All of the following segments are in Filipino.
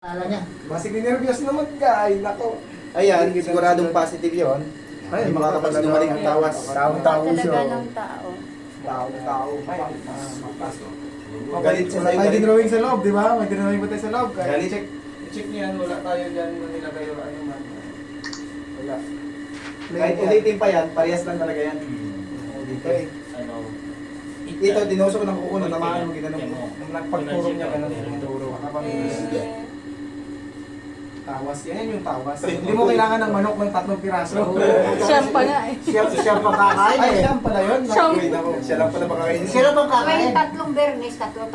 Kala niya. Masig nervyos naman guys, nako. Ayan, siguradong positive yun. Ay, makakapag dumaling ang tawas. Taong-tao Talaga siya. ng tao. Tao-tao. Galit siya sa'yo. May drawing sa loob, di ba? May drawing ba tayo sa loob? Galit. I-check niyo yan, wala tayo dyan nilagay o ano man. Wala. Kahit ulitin pa yan, parehas lang talaga yan. Okay. Ano, Ito, dinusok ko ng kuko na tamaan mo, ginanong mo. Nung nagpagturong niya, ganun yung turo. Habang tawas, yan yung tawas. Hindi mo kailangan ng manok ng 3 piraso. Siyam pa nga eh. Siya pa kakain Ay, eh. siyam pala yun. Siyam. Wait ako, siya lang pala makakainin. Sino bang May kakain? 3 bernes, 3.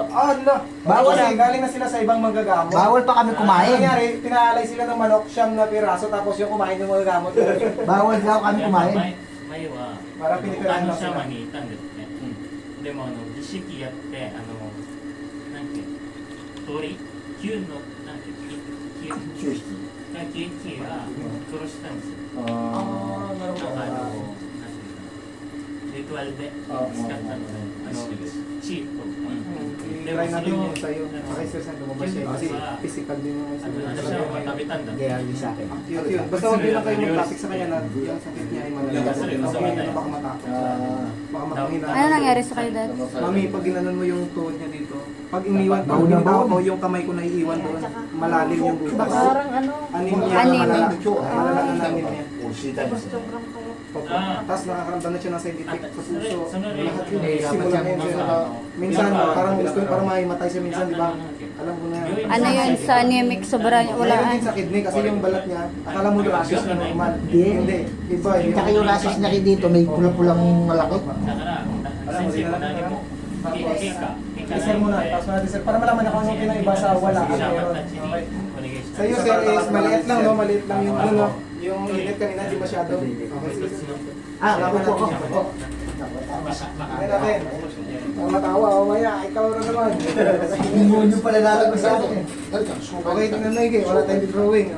Ah, no. Bawal eh, galing na sila sa ibang manggagamot. Bawal pa kami Ang kumain. nangyari, pinaalay sila ng manok, 9 na piraso, tapos yung kumain yung mga gamot. Bawal daw kami kumain. 前は Para pinipirahan 他の na シャ sila. ワーにいたんですね、でも儀式やってなんて鳥9のなんて9匹が殺したんですよ。 Ah, なんかなんていうかリトワルで使ったのでチートとか、 Try natin yung sa'yo. Saka isa sa lumabas siya. Kasi physical din yung isa. シャワー食べたんだって Hindi, sa akin. At yun. Basta huwag din lang kayo mag-topic sa kanya na yung sakit niya ay malala. Okay, baka matakot. Baka makahinaan. Ano nangyari sa kayo dad? Mami, pag ginanon mo yung tuhod niya dito, pag iniwan, pag binitawan mo yung kamay ko na iiwan doon, malalim yung butas. Parang ano? Anemia. Anemia. Malala na anemia. Sobrang kayo. Tapos nakakaramdam na siya ng side effect sa puso. Lahat yun. Eh, dapat Simula na yun siya na minsan, parang gusto parang mahimatay siya minsan, di ba? Alam mo na yan. Ano yun sa anemic sobra Wala walaan? din sa kidney kasi yung balat niya, akala mo rashes na normal. Hindi. Hindi. Iba. Tsaka yung rasis niya dito, may pula-pulang malaki. だから先生も何も経過 Isir mo na, tapos natin sir, para malaman na kung anong pinaiba sa wala. Sige, Meron. tachi ni Okay. お願いし Sa iyo sir is maliit lang no, maliit lang yung ano no, yung init kanina di masyado. Okay, sige. Ah, Laban ako natin po. yan. Okay natin. Ang matawa, o maya, ikaw na naman. Imunyo pala lalabas sa akin. Okay, tingnan na Ige, wala tayong drawing.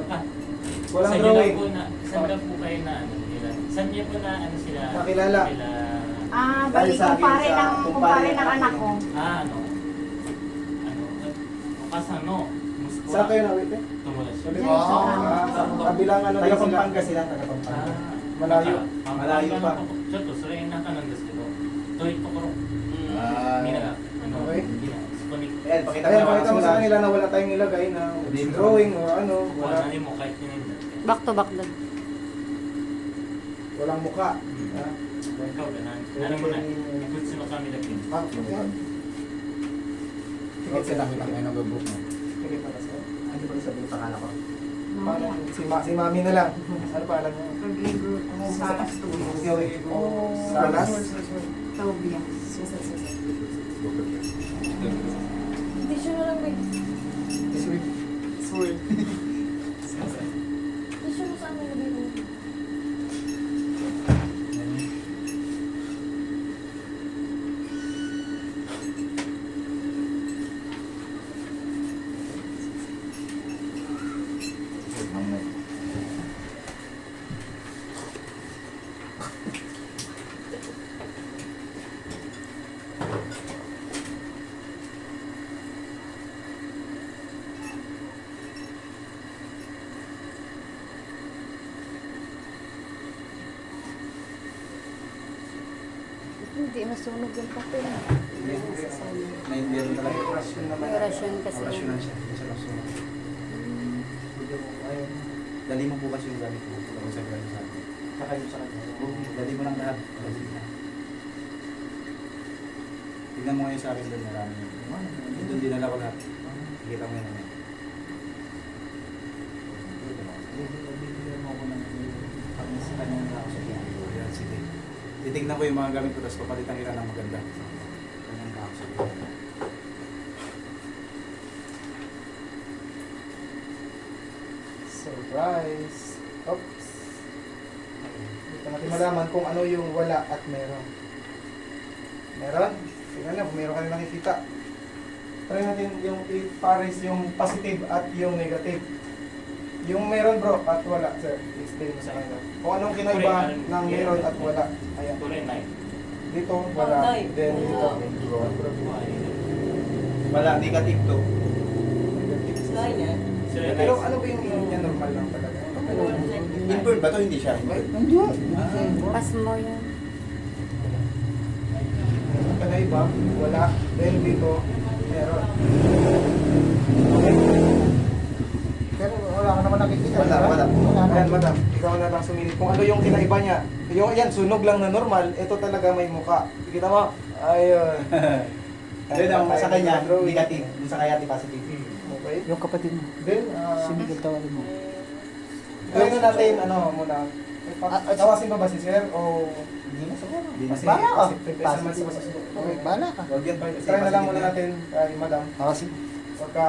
Walang drawing. Saan daw po kayo na ano nila? Saan niyo po na ano sila? Nakilala. Bali, Dahil sa akin, kumpare ng anak ko. Ano? Kasano? Saan kayo nawit eh? Tumulas. Sabi mo, sa kabilang ano Taga sila. Pampanga sila, taga Pampanga. Malayo. Malayo pa. ちょっとそれ中なんですけど、どういうところ？ Ah. みんなが Okay. そこに Ayan, pakita Ayan, mo pakita mo sa kanila na wala tayong ilagay na drawing o ano, ここは wala, 何も書いてないんだって。 Back to back dad. walang mukha. 顔が何もない。靴の紙だけに。 Ah, okay. Sige, sila kita kayo nag-book mo. Sige pala sir. Ano ba sabihin sa kala ko? Paano? Si Mami na lang. Ano pa alam mo? Rodrigo Salas Okay. Salas? Tobia. Hindi siya na lang may... This week. Sweet. Hindi siya na saan nilagay mo. Hindi masunog yung papel. Naintindihan mo talaga. Operasyon naman. May orasyon kasi. Orasyonan siya. Siya lang sumunod. Dali mo po kasi yung gamit mo. Kung sa gamit sa akin. Saka yung sa kanya. Dali mo lang lahat. Tignan mo ngayon sa akin doon. Marami. Doon dinala ko lahat. Kita mo yan naman. Bibigyan mo ako ng sa kanyang tao sa kanya. Yan, sige. Titignan ko yung mga gamit ko, tapos papalitan nila ng maganda. Kanyang tao sa kanya. Surprise! Oops! Dito natin malaman kung ano yung wala at meron. Meron? Tingnan na kung meron ka rin nakikita. Try natin yung i-pares yung positive at yung negative. Yung meron bro at wala, sir. Explain mo sa kanila. Kung anong kinaiba ng meron at wala. Ayan. 取れない。 Dito, wala. Then dito. Wala, negative to. Negative. それはない Pero です ano ba yung init niya? Normal lang talaga. Inburn ba to? Hindi siya. Inburn. Hindi. Pasmo yan. Pala iba, wala. Then dito, meron. Pero wala ka naman nakikita. Wala, di ba? wala. Ayan, madam, ikaw na lang sumilip. Kung ano yung kinaiba niya. Yung yan, sunog lang na normal, ito talaga may muka. Kita mo? Ayun. Then ang sa kanya, negative. Yung sa kaya, positive. Okay. Yung kapatid mo. Then, Si Miguel tawagin mo. gawin na natin, ano muna. Tawasin ba ba si sir o Hindi na siguro. Hindi na Bahala ka. Preparation man sa Okay, bahala ka. Huwag yan. Try na lang muna natin kay madam. Kasi Pagka